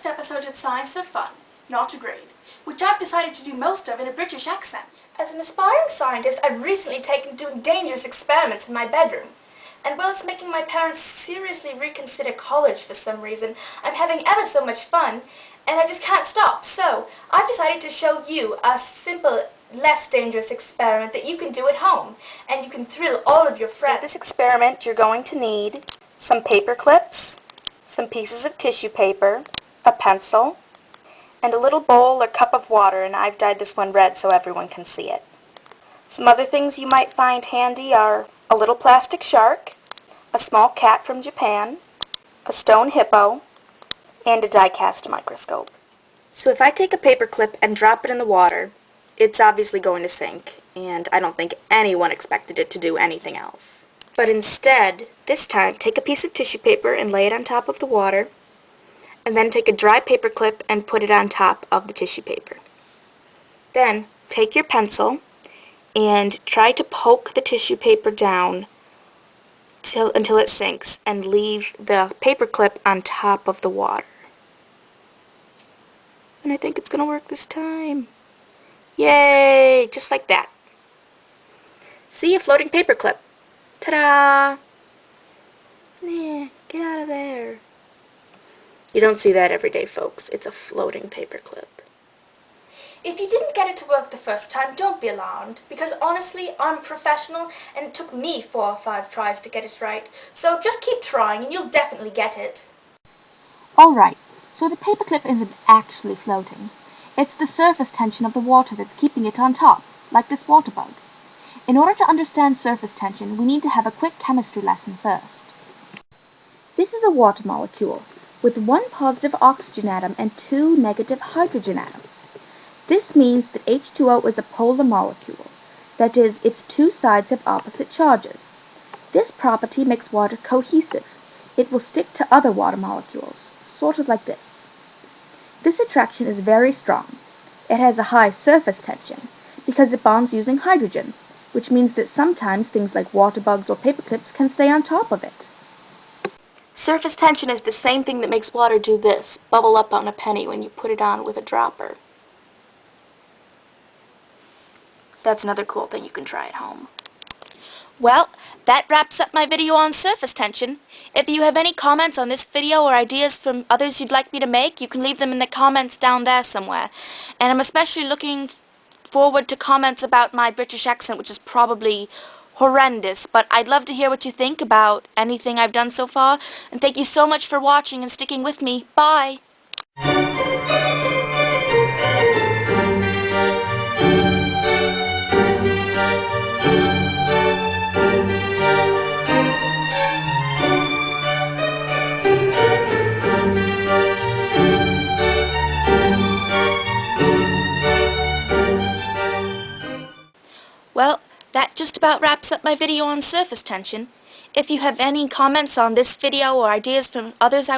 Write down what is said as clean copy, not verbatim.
next episode of Science for Fun, not a grade, which I've decided to do most of in a British accent. As an aspiring scientist, I've recently taken to doing dangerous experiments in my bedroom. And while it's making my parents seriously reconsider college for some reason, I'm having ever so much fun, and I just can't stop. So, I've decided to show you a simple, less dangerous experiment that you can do at home, and you can thrill all of your friends. For this experiment, you're going to need some paper clips, some pieces of tissue paper, a pencil, and a little bowl or cup of water, and I've dyed this one red so everyone can see it. Some other things you might find handy are a little plastic shark, a small cat from Japan, a stone hippo, and a die-cast microscope. So if I take a paper clip and drop it in the water, it's obviously going to sink, and I don't think anyone expected it to do anything else. But instead, this time, take a piece of tissue paper and lay it on top of the water, and then take a dry paper clip and put it on top of the tissue paper. Then, take your pencil and try to poke the tissue paper down until it sinks, and leave the paper clip on top of the water. And I think it's going to work this time. Yay! Just like that. See, a floating paper clip. Ta-da! Yeah, get out of there. You don't see that every day, folks. It's a floating paper clip. If you didn't get it to work the first time, don't be alarmed, because honestly, I'm a professional, and it took me 4 or 5 tries to get it right. So just keep trying, and you'll definitely get it. Alright, so the paperclip isn't actually floating. It's the surface tension of the water that's keeping it on top, like this water bug. In order to understand surface tension, we need to have a quick chemistry lesson first. This is a water molecule, with 1 positive oxygen atom and 2 negative hydrogen atoms. This means that H2O is a polar molecule. That is, its 2 sides have opposite charges. This property makes water cohesive. It will stick to other water molecules, sort of like this. This attraction is very strong. It has a high surface tension, because it bonds using hydrogen, which means that sometimes things like water bugs or paper clips can stay on top of it. Surface tension is the same thing that makes water do this, bubble up on a penny when you put it on with a dropper. That's another cool thing you can try at home. Well, that wraps up my video on surface tension. If you have any comments on this video or ideas from others you'd like me to make, you can leave them in the comments down there somewhere. And I'm especially looking forward to comments about my British accent, which is probably horrendous, but I'd love to hear what you think about anything I've done so far. And thank you so much for watching and sticking with me. Bye! Well, that just about wraps up my video on surface tension. If you have any comments on this video or ideas from others